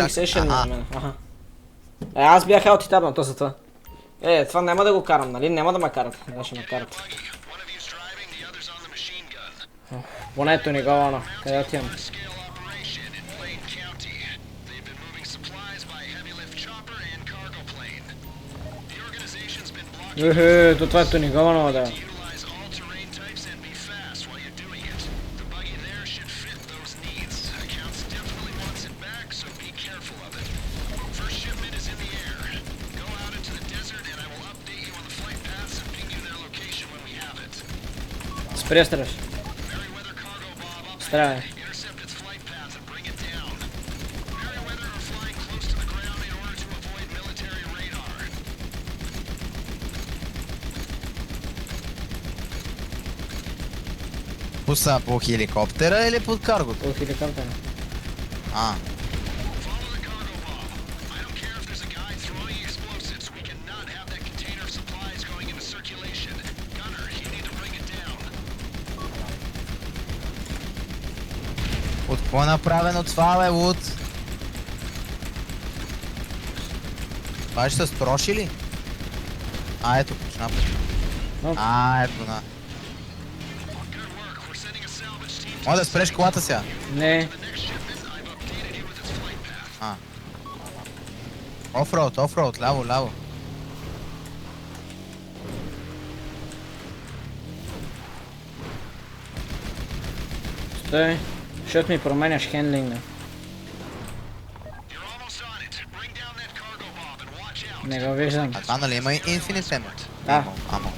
Session на мен. Аха. Аз бях аут и табната за това. Това няма да го карам, нали? Няма да ме карат. Не ще ме карат. Поне ето ни гавана. Къде отивам? То това ето ни гавана, да. Спри, стреляш. Стреляй. Пуса по хеликоптера или под каргото? По хеликоптера. А. От какво е направено това, бе, Луд? Това ще се строши ли? А, ето, почна. А, ето на. Може да спреш колата сега? Не. А. Офроуд, офроуд, ляво, ляво. Стой. Защото ми променяш хендлинга. Не го виждам. А това нали има Infinite Ammo? Да. Амо.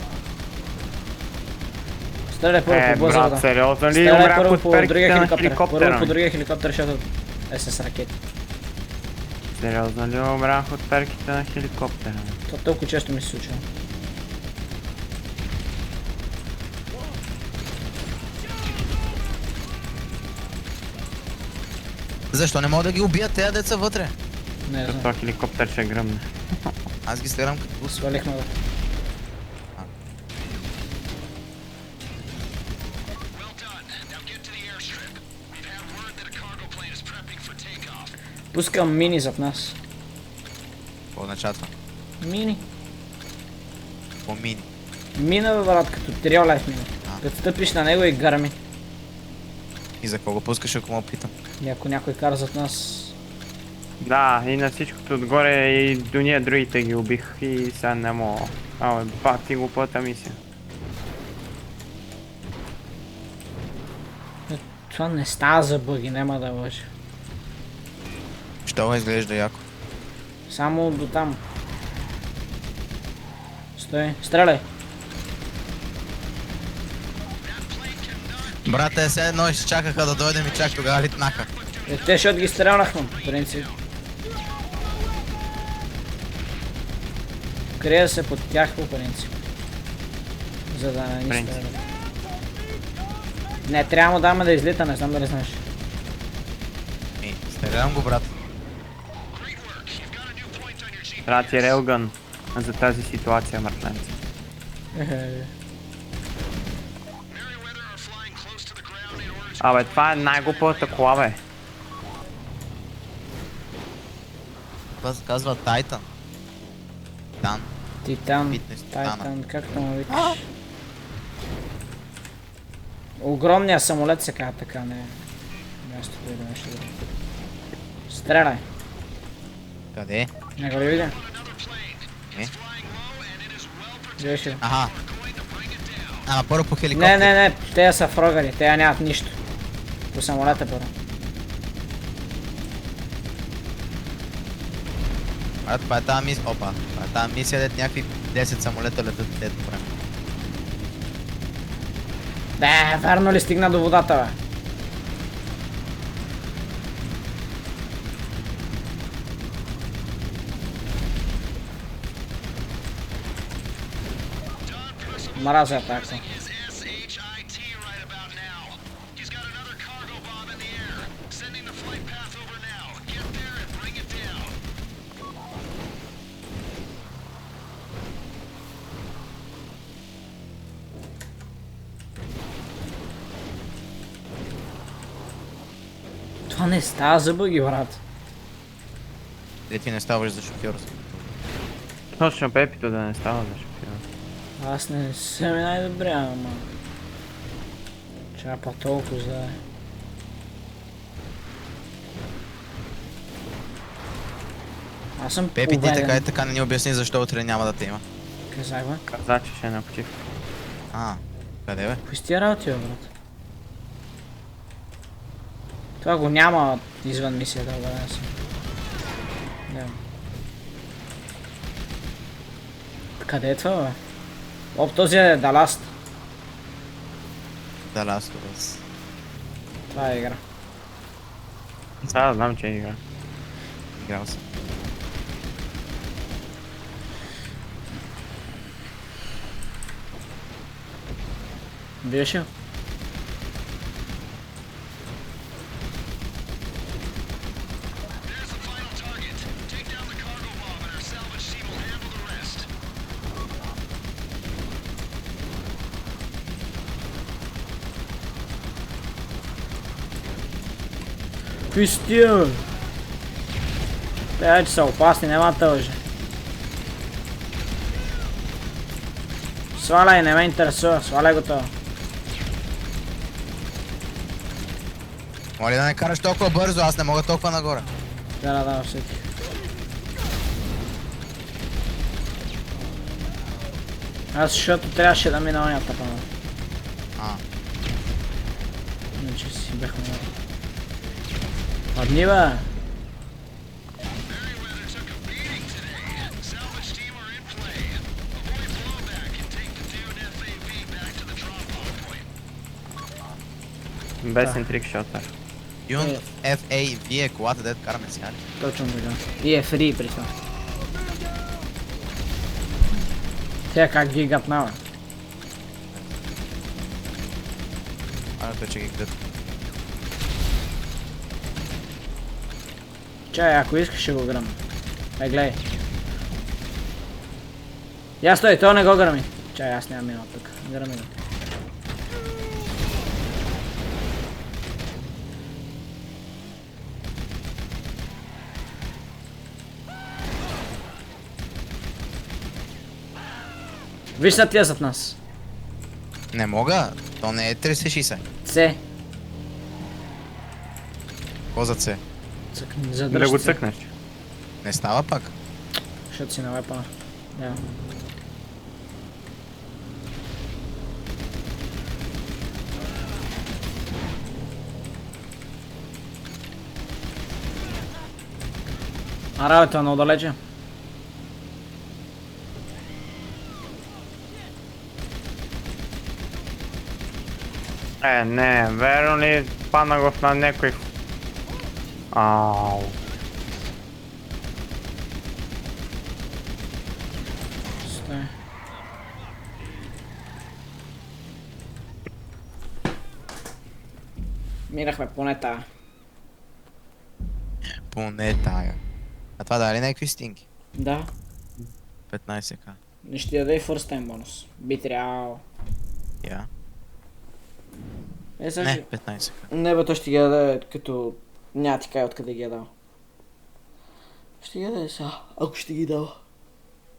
Стреляй първо по бузата. Брат, сериозно ли Стреляй умрях първо от по перките другия на хеликоптер. Първо по хеликоптера? другия хеликоптер, защото е с ракети. Сериозно ли умрях от перките на хеликоптера? Това толкова често ми се случва. Защо не мога да ги убия тези деца вътре? Не знам. Това хеликоптер ще гръмне. Аз ги стрелям като бус. Свалихме го. Пускам мини зад нас. Какво означава? Мини. По мини. Мина, бе, брат, като трио лайф мина. Като стъпиш на него и гарми. И за кого пускаш, ако му питам? И ако някой кара зад нас... Да, и на всичкото отгоре и до ние другите ги убих и сега не мога. Абе, бати глупата мисия. Това не става за бъги, няма да лъжа. Що изглежда яко? Само до там. Стой, стреляй! Брате, все едно ще чакаха да дойдем и чак тогава литнаха. Те ще ги стрелнахме, по принцип. Крия се под тях по принцип. За да не ни Принцип. стрелят. Не, трябва му даме да излита, не знам дали знаеш. Стрелям го, брат. Трябва ти релгън за тази ситуация, мъртвенци. Абе, това е най-глупавата кола, бе. Това се казва Тайтан. Титан. Титан, Фитнес Титана. Тайтан, както му викаш. Огромният самолет се казва така, не е. Мястото да нещо друго. Стреляй! Къде? Не го ли видя? Не. Видиш ли? Аха. Ама първо по хеликоптер. Не, те са фрогали, те нямат нищо. По самолета първо. Брат, това е тази мисия. Опа. Това е тази мисия, дет някакви 10 самолета летат в едно време. Да, верно ли стигна до водата, бе? Мразя атака. Това не става за бъги, брат. Дали ти не ставаш за шофьор? Точно Пепито да не става за шофьор. Аз не съм и най-добрия, ама... Чакай толкова за... Аз съм Пепи, ти уверен. така и така не ни обясни защо утре няма да те има. Казах, бе. Каза, че ще е на почивка. А, къде бе? Кои сте работи, бе, брат? Това го няма извън мисията, убеден съм. Да. Къде е това, бе? Оп, този е Даласт. Да, Last of Us. Това е игра. Да, знам, че е игра. Играл съм. Биеш я? Какви са тия, бе? Те, че са опасни, нема да лъжи. Сваляй, не ме интересува, сваляй го това. Моля да не караш толкова бързо, аз не мога толкова нагоре. Да, усетих. Аз защото трябваше да мина оня пътя. А, Иначе си бяхме много. Падни, бе! Бесен трикшотър. Dune FAV е колата, дето караме сега ли? Точно така. И е фри при това. Тя как ги гапнава. Той че ги гледа. Чай, ако искаш ще го гръм. Гледай. Я стой, то не го гръми. Чай, аз нямам минал тук. Гръми го. Виж са тия зад нас. Не мога, то не е 360. Це. Какво за C? Цъкни, Да задръж го се. цъкнеш. Не става пак. Защото си на вепа. Да. А работа много далече. Не, верно ли паднах на някой... Ау. Стой. Минахме поне тая. Поне тая. А това дали някакви стинки? Да. 15к. Не ще ти даде и first time бонус. Би трябвало. Я. Сега Не, ще... 15к. Не бе, той ще ги даде като... Няма ти кай откъде ги е дал. Ще ги даде сега, ако ще ги дал.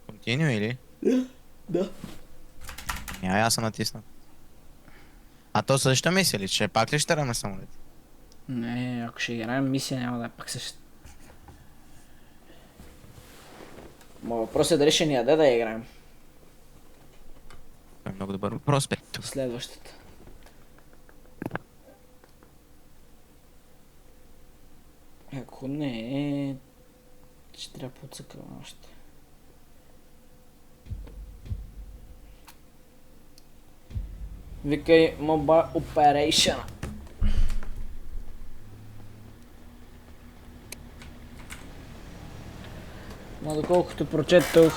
Континю или? Да. Аз съм натиснат. А то същата мисля ли? Че пак ли ще раме самолет? Не, ако ще играем мисия няма да е пак същата. Ма въпрос е дали ще ни яде да я играем. Това е много добър въпрос, бе. Следващата. Ако не е... Ще трябва да подсъкам още. Викай Mobile Operation. Ма доколкото прочетох...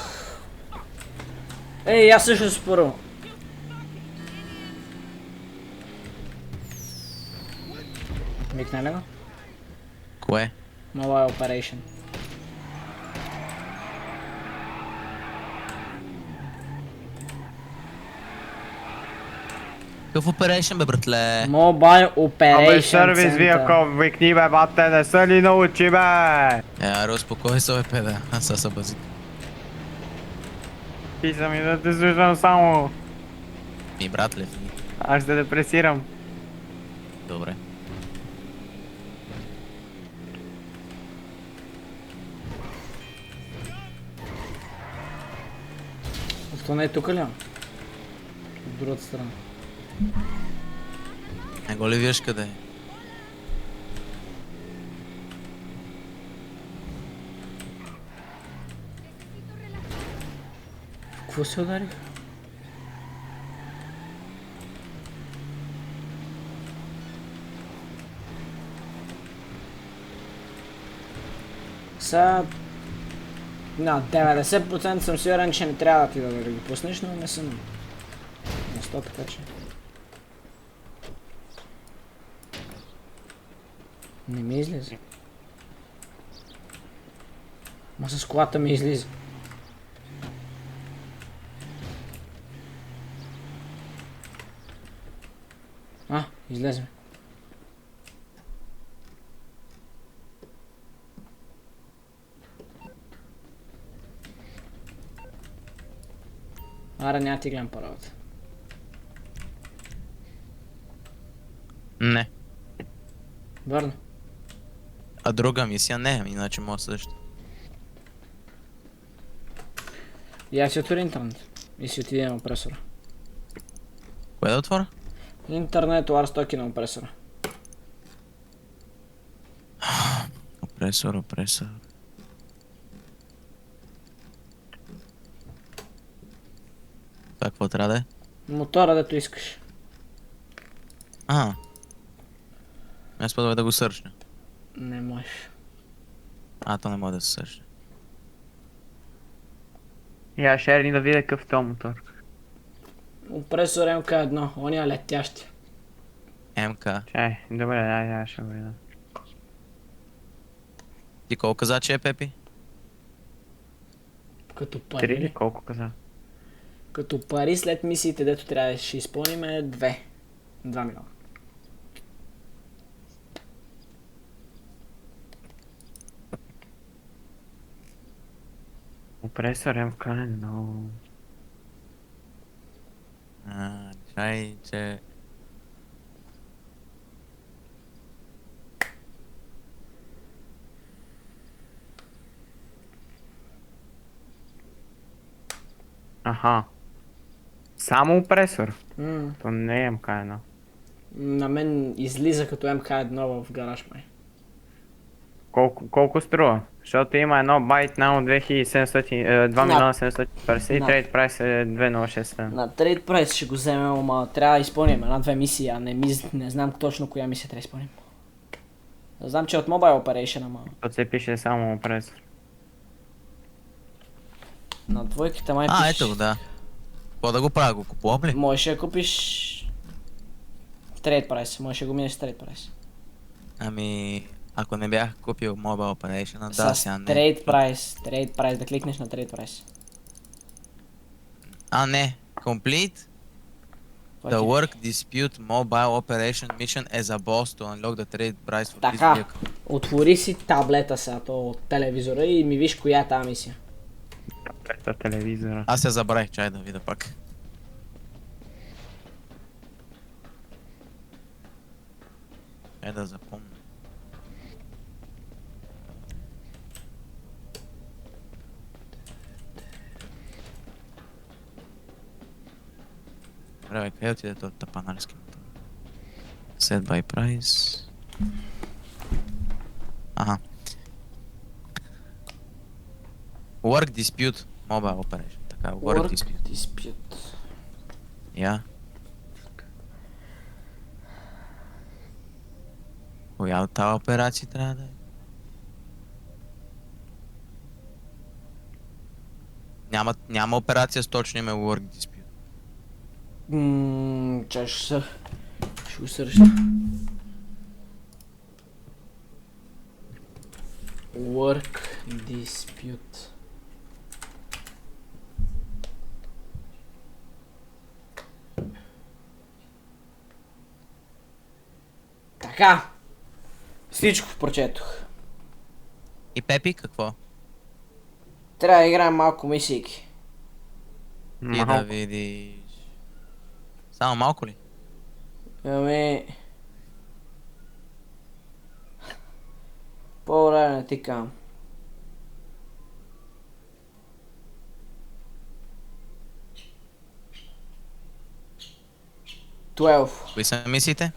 Ей, аз също спорил. Викна ли го? Кое? Mobile Operation. Какъв operation, бе, братле? Mobile Абе, Operation сервис, вие Center. ако викни, бе, бате, не са ли научи, бе? Аре, успокой се, бе, педа. Аз са базик. Писа ми да те слушам само. Ми, братле, ми. Аз ще депресирам. Добре. Защо не е тук ли? От другата страна. Не го ли виж къде е? Какво се ударих? Сега... На 90% съм сигурен, че не трябва да ти да ги пуснеш, но не съм на 100, така че... Не ми излиза. Ма с колата ми излиза. Излезе. Аре, няма ти гледам по работа. Не. Върна. А друга мисия не, иначе може също. Я си отвори интернет. И си отиде на опресора. Кое да отворя? Интернет, Warstock на опресора. Опресор. Това какво трябва да е? Мотора, дето искаш. Аз по-добре да го сърчна. Не можеш. То не може да се сърчне. Я ще ерни да видя какъв е този мотор. Опресор МК1, ония летящи. МК. Чай, добре, я ще го видя. Ти колко каза, че е, Пепи? Като 3 пари. или колко каза? Като пари след мисиите, дето трябва да ще изпълним 2. 2 милиона. Опресор МК1. Чай, че... Аха. Само опресор? М, То не е МК1. На мен излиза като МК1 в гараж май. Колко струва? Защото има едно байт на 2 милиона 750 и На- трейд прайс е 206. На трейд прайс ще го вземем, ама трябва да изпълним една-две мисии, а не знам точно коя мисия трябва да изпълним. Знам, че е от Mobile Operation, ама Тут се пише само опресор. на двойките май пише... Ето го, да. Какво да го правя? Го купувам ли? Можеш да купиш... Трейд прайс, можеш да го минеш с трейд прайс. Ами... Ако не бях купил Mobile Operation, да, сега С не. трейд прайс, да кликнеш на трейд прайс. Не. Complete Това the ти- work dispute mobile operation mission as a boss to unlock the trade price for this Така, vehicle. отвори си таблета сега, то от телевизора и ми виж коя е тази мисия. Ето телевизора. Аз я забравих, чай да видя пак. Чай да запомня. Добре, къде отиде този тапанарски мотор? Set by price. Work dispute mobile operation. Така, work dispute. Dispute. Я. Коя от тази операция трябва да е? Няма операция с точно име work dispute. Чай ще го срещна. Work dispute. Така. Всичко прочетох. И Пепи, какво? Трябва да играем малко мисийки. Ти да видиш... Само малко ли? Ами... По-добре не ти кам. Кои са мисиите?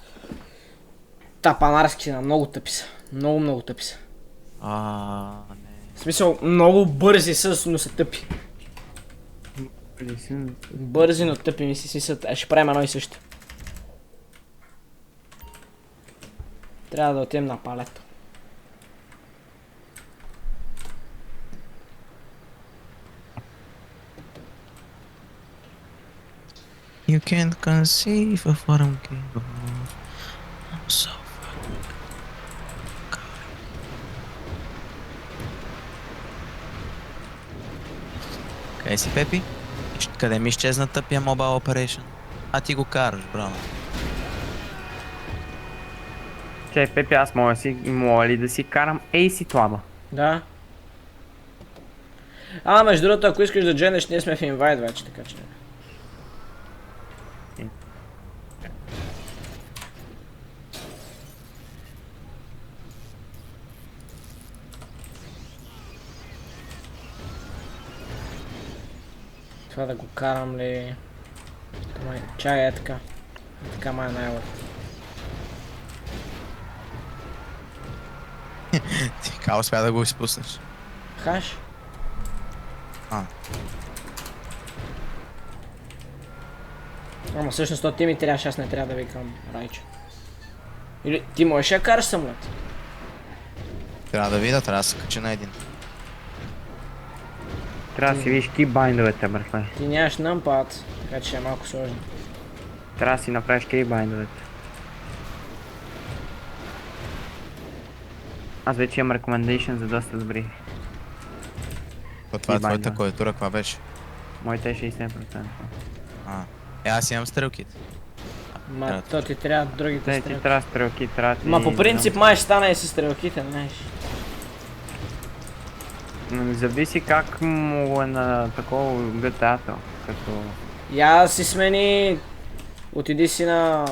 Тапанарски на много тъпи са. Много тъпи са. Не. В смисъл, много бързи са, но са тъпи. Бързи, но тъпи ми си смисълът. Ще правим едно и също. Трябва да отидем на палето. You can't conceive of what I'm capable of. I'm so fucking Къде си, Пепи? Къде ми изчезна тъпия Mobile Operation? А ти го караш, браво. Чай, Пепи, аз мога ли да си карам AC Тлаба? Да. Между другото, ако искаш да дженеш, ние сме в инвайт вече, така че... Това да го карам ли... Чай е така. Така май най-лък. Ти как успя да го изпуснеш? Хаш? Ама всъщност то ти ми трябваше, аз не трябва да викам Райчо. Или ти можеш да караш самолет? Трябва да видя, трябва да се качи на един. Трябва да си видиш кейбайндовете, братле. Ти нямаш нъмпад, така че е малко сложно. Трябва да си направиш кейбайндовете. Аз вече имам recommendation за доста добри. Това е твоята клавиатура, каква беше? Моята е 60%. Аз имам стрелките. Ма то ти трябва другите Ти стрелки. трябва стрелки, трябва ти... Ма по принцип май ще стане и с стрелките, знаеш. Зависи как му е на такова GTA-то, като... Я си смени... Отиди си на...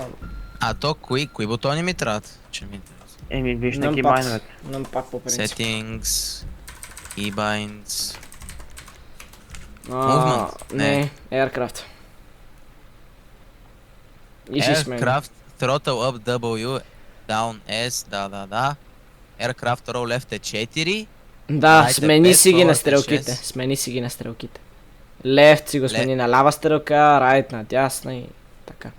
То кои бутони ми трябват? Че ми интересува. Еми, виж на кейбайндовете. Нъмпад по принцип. Settings... Keybinds... Не, Aircraft. И си смени. Aircraft, Throttle Up W, Down S, да. Aircraft Roll Left е 4. Да, Right смени е си ги 5, на forward е стрелките. 6. Смени си ги на стрелките. Left си го смени на лява стрелка, right на дясна и така.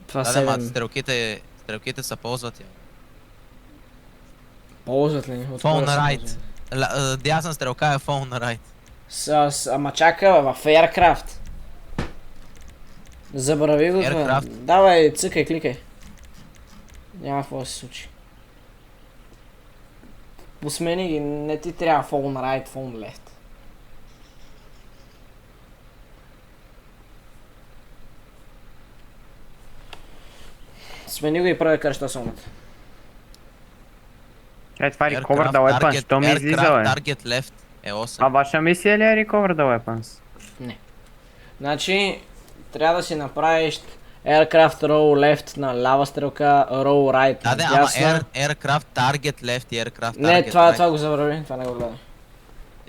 Това Да, стрелките са ползват я. Ползват ли? Phone на right. Дясна стрелка е phone на right. Ама чака, в Aircraft. Забрави го това. Aircraft. Давай, цъкай, кликай. Няма какво да се случи. Посмени ги, не ти трябва phone right, phone left. Смени го и прави кръща сумата. Това е Recover the Weapons, що ми излиза, бе? Target left е 8. Ваша мисия ли е Recover the Weapons? Не. Значи, трябва да си направиш Aircraft Row Left на лява стрелка, Row Right на дясна. Aircraft Target left и Aircraft Target Не, right. това го забрави, това не го гледай.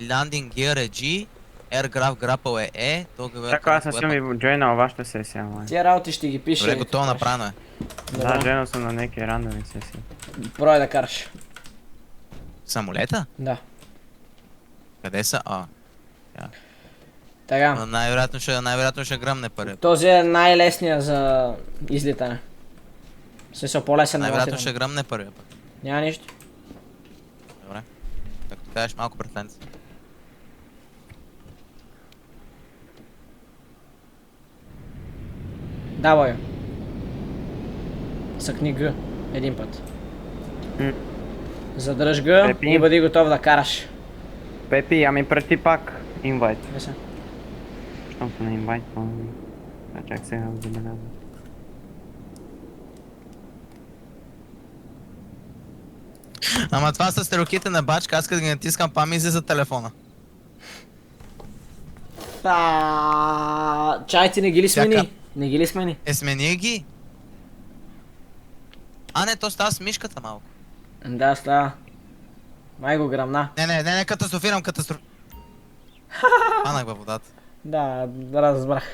Landing Gear е G, Aircraft Grapple е E, Така, аз не съм ви джойнал вашата сесия, май. Тия работи ще ги пише. Добре, готово направено е. Да, джойнал съм на някакви рандоми сесии. Пробай да караш. Самолета? Да. Къде са? Така. Най-вероятно ще гръмне първи. Този е най-лесният за излитане. В смисъл по-лесен на Най-вероятно латиране. ще гръмне първи път. Няма нищо. Добре. Както кажеш, малко претенция. Давай. Съкни Г. Един път. Задръж Г Пепи. и бъди готов да караш. Пепи, я ми прати пак инвайт. Щото на инвайт, чак сега го забелязвам. Ама това са стрелките на бачка, аз като ги натискам пам излиза телефона. Чай, ти не ги ли смени? Всяка- Не ги ли смени? Смени ги. А не, то става с мишката малко. Да, става. Май го гръмна. Не, катастрофирам. Панах във водата. Да, разбрах.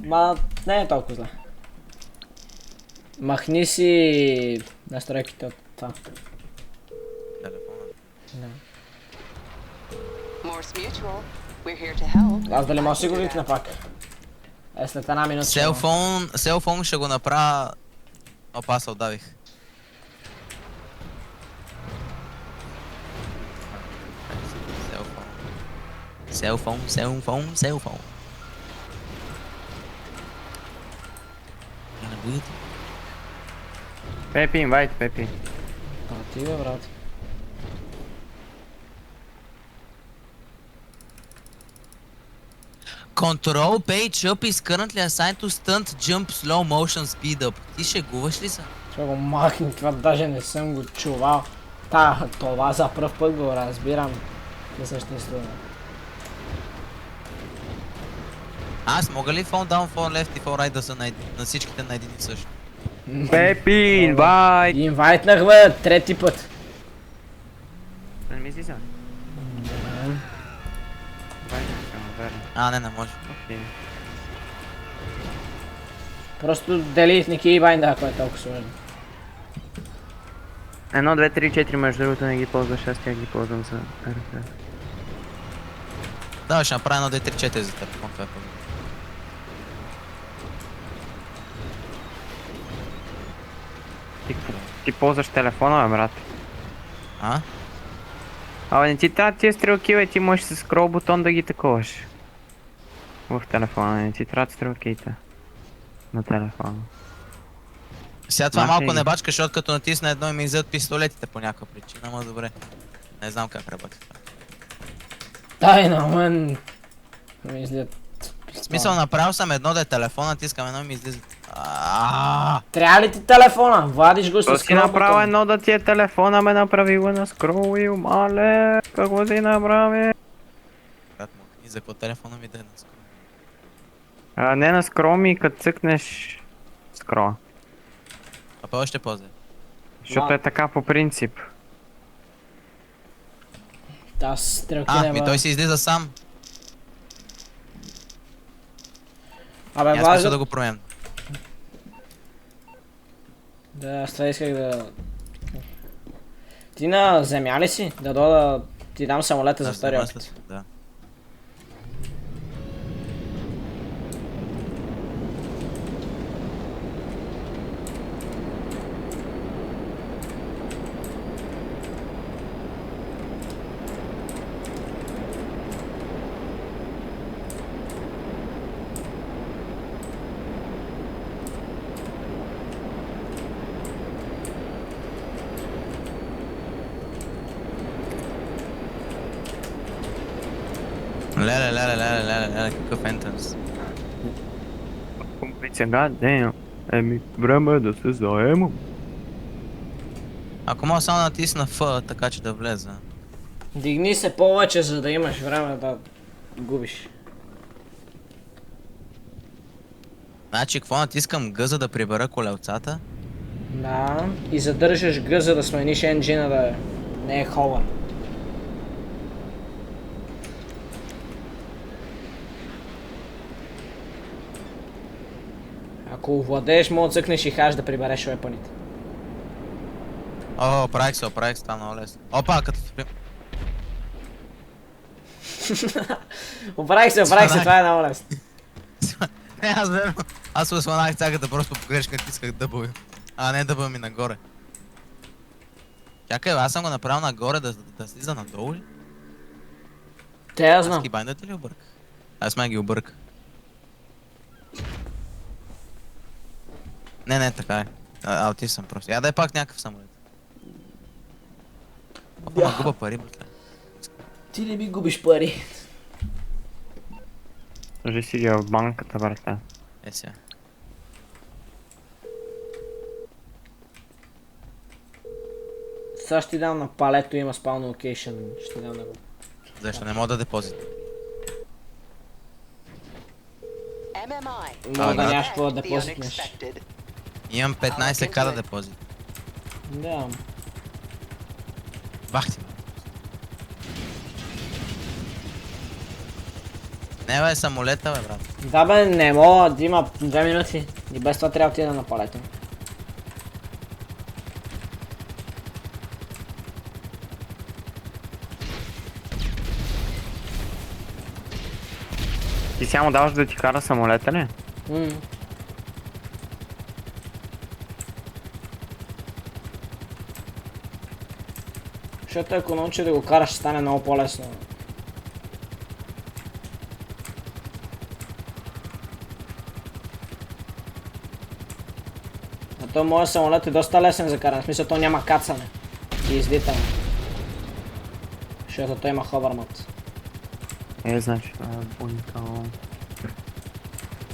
Ма, не е толкова зле. Махни си настройките от това. Телефона. Да. Morse Mutual. We're here to help. Аз дали може да си го викна пак? След една минута. Селфон ще го направя... Опа, се отдавих. Селфон. И не будете. Пепи, инвайт, Пепи. Ти бе, брат. Control page up is currently assigned to stunt jump slow motion speed up. Ти шегуваш ли се? Ще го махни, това даже не съм го чувал. Това за пръв път го разбирам. Не съществува. Аз мога ли fall down, fall left и fall right да са на всичките на един и същ? Пепи, инвайт! Инвайтнах бе, трети път. Не ми излиза. Инвайт, верно. Не може. Окей. Просто делитник и байнда, ако е толкова сложно. 1, 2, 3, 4 между другото не ги ползваш, аз тях ги ползвам за РФ. Да, ще направя 1, 2, 3, 4 за телефон, това е първо. Ти ползваш телефона, бе, брат. Абе, не ти трябва тия стрелки, бе, ти можеш с скрол бутон да ги таковаш. В телефона, не ти трябва стрелките. На телефона. Сега това Махай малко ги. не бачка, защото като натисна едно и ми излизат пистолетите по някаква причина, ама добре. Не знам как работи това. Дай на мен. Ми излизат. В смисъл, направил съм едно да е телефон, натискам едно и ми излизат. Трябва ли ти телефона? Вадиш го То с си направил едно да ти е телефона, ме направи го на скрол, мале. Какво си направи? Брат му, и за какво телефона ми да е на скрол? Не на скрол ми, като цъкнеш скрола. А по още по-зле. Защото е така по принцип. Да, стрелки не Ми бъде. той си излиза сам. Абе, Аз мисля да важно. го променям. Да, аз това исках да... Ти на земя ли си? Да дойда да ти дам самолета за втори опит. Да. Леле, какъв ентънс. Компица, гаддем. Еми, време е да се заемам. Ако мога само да натисна F, така че да влеза. Дигни се повече, за да имаш време да губиш. Значи, какво натискам G, за да прибера колелцата? Да, и задържаш Г, за да смениш енджина да не е хола. Ако овладееш, мога да цъкнеш и хаш да прибереш уепъните. Оправих се, това много лесно. Опа, като сприм. Оправих се, това е много лесно. Не, аз верно. Аз се османах цаката, просто по грешка натисках W. А не W ми нагоре. Чакай, аз съм го направил нагоре да слиза надолу ли? Те я Аз знам. кибайндата ли обърка? Аз май ги обърка. Не, така е. Аутист съм просто. Я дай пак някакъв самолет. Опа, губа пари, бе. Ти не ми губиш пари. Даже сидя в банката, брата. Е сега. Сега ще ти дам на палето, има спаун локейшн, ще ти дам на го. Защо не мога да депозит? MMI. Мога да да. нямаш какво да The депозитнеш. unexpected. Имам 15к да депозит. Да. Бах ти. Не бе, самолета бе, брат. Да бе, не мога да има 2 минути. И без това трябва да отида на палето. Ти сега му даваш да ти кара самолета ли? Защото ако научи да го караш, ще стане много по-лесно. А то моят самолет е доста лесен за каране, в смисъл то няма кацане и излитане. Защото той има ховермод. Е, значи това е уникално.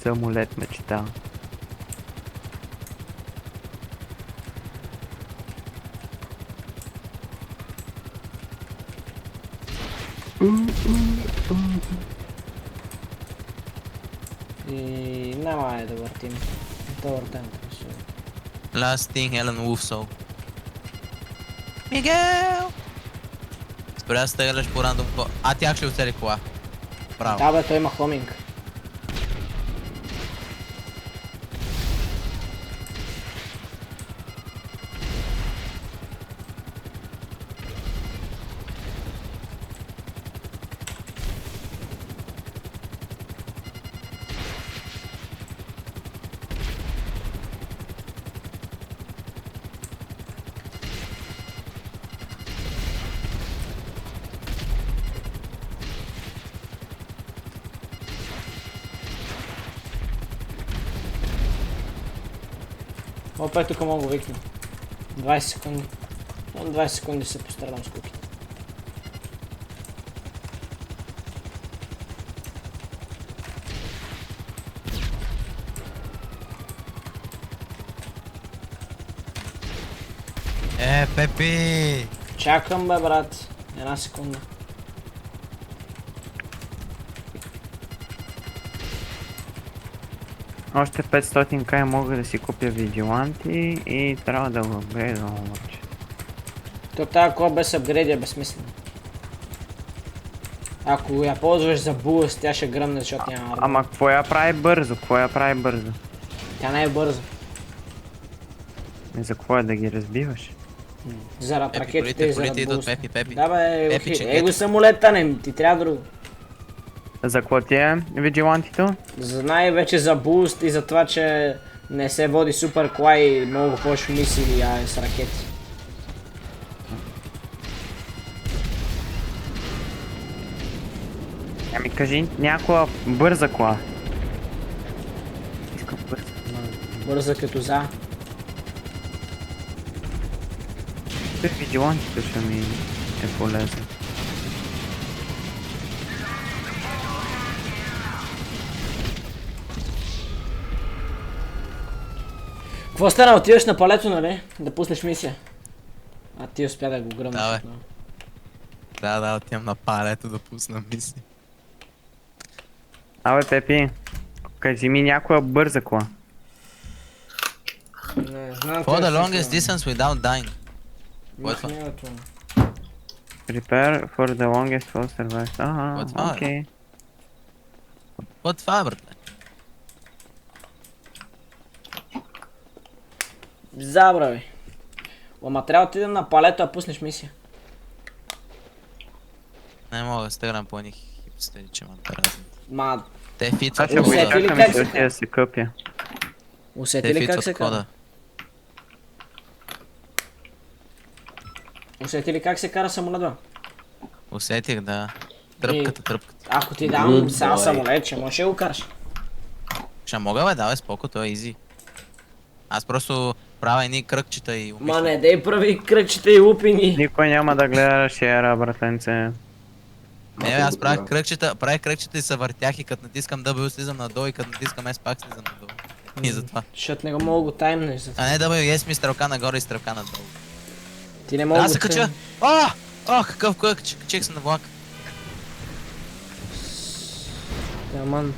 Самолет мечта. И няма е да въртим. То въртем. Last thing, Helen Wolfsoul. Мигел! Спря да стреляш по рандом кола. А, тях ще оцели кола. Браво. Да бе, той има хоминг. Опet тук мога го викна. 20 секунди. 20 секунди се пострадам с куките. Пепи! Чакам бе, брат. Една секунда. Още 500к мога да си купя видеоланти и трябва да го апгрейдвам обаче. То тази кола без апгрейди е безсмислена. Ако я ползваш за буст, тя ще гръмне, защото няма армор. Ама какво я прави бързо? Какво я прави бързо? Тя не е бърза. И за какво е да ги разбиваш? Заради Пепи, ракетите и колите заради идват, буст. Пепи, Пепи. Да бе, Пепи, че его ето. самолета не, ти трябва друго. За какво ти е видеолантито? Знай вече за буст и за това, че не се води супер кола и много повече мисили, а е с ракети. Ами кажи някоя бърза кола. Искам бърза кола. Бърза като за. Видеолантито ще ми е полезно. Какво стана? Отиваш на палето, нали? Да пуснеш мисия. А ти успя да го гръмнеш. Да, бе. отново. Да, отивам на палето да пусна мисли. Абе, Пепи, кажи ми някоя бърза кола. Не, знам. For the longest distance without dying. Какво е това? Prepare for the longest fall survive. Ага, What fire? окей. Какво е това, брат? Забрави. Ама трябва да отидем на палето, а пуснеш мисия. Не мога да стегнам по едни хипстери, че ма разни. Ма, Те Аз фитват ще го Усети ли изчакам как и се ще отида да се къпя. усети Те ли как фитват се кара? кода. Усети ли как се кара самолет, бе? Усетих, да. Тръпката. Ако ти дам само самолет, че можеш да го караш. Ще мога бе, давай споко, то е изи. Аз просто правя едни кръгчета и Ма не, дей прави кръгчета и лупини. Никой няма да гледа шера, братенце. Не, бе, аз правих кръгчета и се въртях и като натискам W слизам надолу и като натискам S пак слизам надолу. И затова. Защото не го мога го таймнеш за това. А не W, S ми стрелка нагоре и стрелка надолу. Ти не мога Да, го се кача! таймнеш. Какъв качих се на влак. Аман.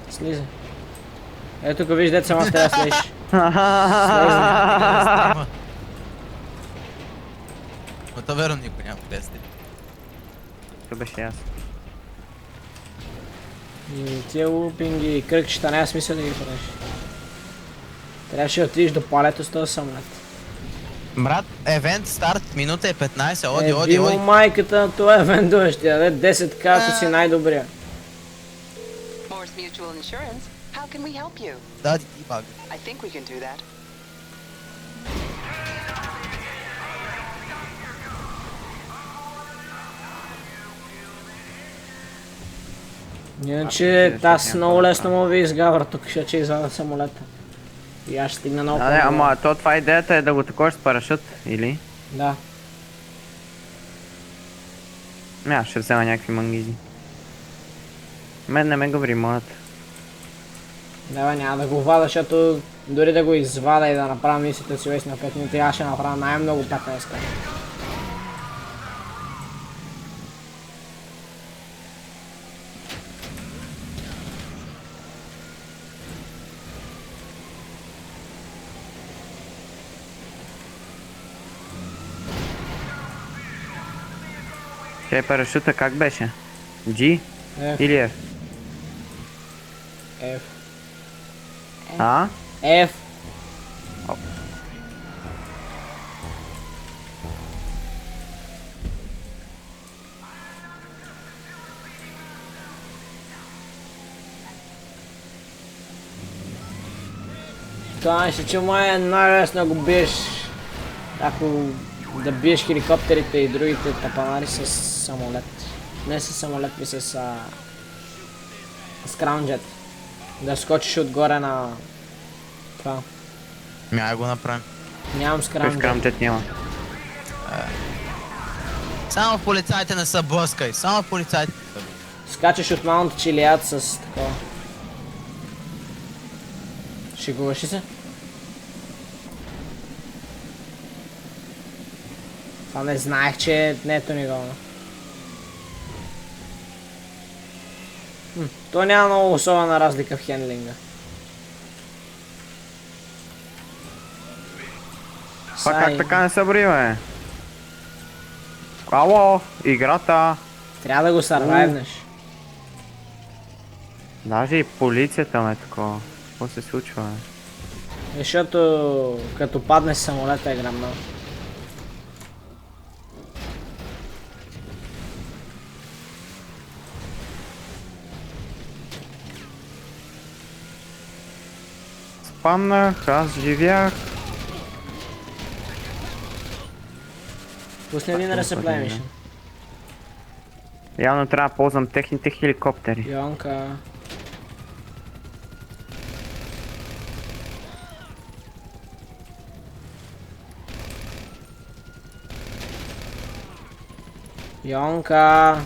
Слизай. Ето тук виж дет само трябва да слезеш. Но то верно никой няма къде сте. Това беше аз. И тия лупинги и кръгчета няма смисъл да ги правиш. Трябваше да отидеш до полето с този самолет. Брат, евент старт, минута е 15, оди. Вимо майката на това евент ще даде 10к, ако си най-добрия. Morse Mutual Insurance. How can we help you? Да, ти баг. I think we can do that. Иначе аз много лесно мога ви изгавра тук, ще извада самолета. И аз ще стигна много Да, не, ама това идеята е да го такова с парашют, или? Да. Аз ще взема някакви мангизи. Мен не ме говори моята. Да, няма да го вада, защото дори да го извада и да направя мисията си на 5 минути, аз ще направя най-много 15. Чай парашюта как беше? G F, или F? F, А? F. Това мисля, че май е най-лесно да го биеш, ако да биеш хеликоптерите и другите тапанари с самолет. Не с самолет, ми с скраунджет. Да скочиш отгоре на това. Няма да го направим. Нямам Той скраунджет. скрамджет няма. Само в полицайите не са блъскай, само в полицайите не са блъскай. Скачаш от маунт чилият с такова. Шегуваш ли се? Това не знаех, че не е тонигона. То няма много особена разлика в хендлинга. Това как така не се бори, бе? Ало, играта. Трябва да го сървайвнеш. Даже и полицията ме такова. Какво се случва, бе? Защото като падне с самолета е грамнал. Спамнах, аз живях. Пусни един resupply mission. Явно трябва да ползвам техните хеликоптери. Йонка. Йонка.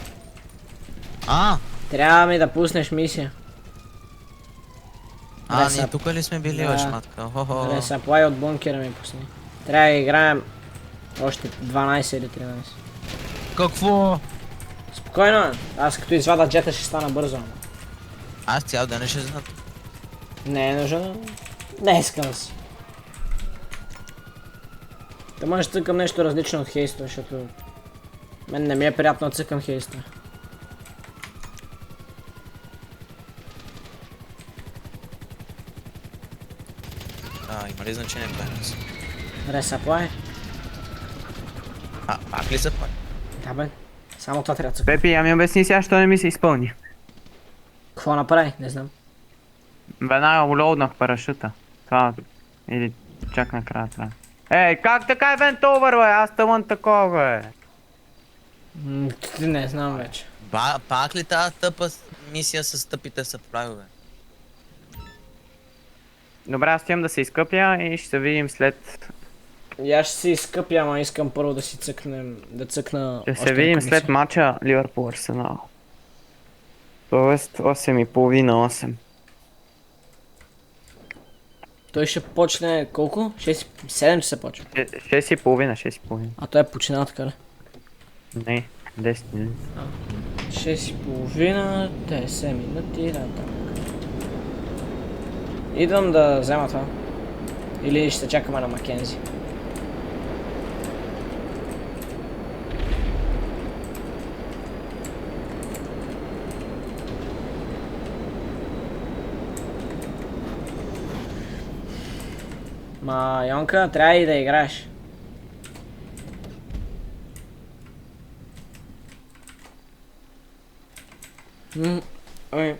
Трябва ми да пуснеш мисия. Ние тук ли сме били, Да. шматка? Resupply от бункера ми пусни. Трябва да играем още 12 или 13. Какво? Спокойно, аз като извада джета ще стана бързо. Аз цял ден ще знам. Не е нужно. Не искам да си. Та може да цъкам нещо различно от хейста, защото мен не ми е приятно да цъкам хейста. Има ли значение бенус? Resupply? Пак ли са пак? Да бе, само това трябва да цъкам. Пепи, я ми обясни сега, що не ми се изпълни. Какво направи? Не знам. Веднага улоуднах парашута. Това... Или чак накрая трябва. Ей, как така event over, бе? Аз тъмън такова, бе. Не знам вече. Пак ли тази тъпа мисия с тъпите са прави, бе? Добре, аз отивам да се изкъпя и ще се видим след... И аз ще си изкъпя, ама искам първо да си цъкнем, да цъкна Ще още се видим някоя след мисия. матча Ливърпул Арсенал. Тоест 8:30-8. Той ще почне колко? 7 часа почва. 6:30, 6:30. А той е починал така ли? Не, 10 минути. 6:30, 10 минути, да. Идвам да взема това. Или ще чакаме на Макензи. Ма, Йонка, трябва и да играеш. Ой,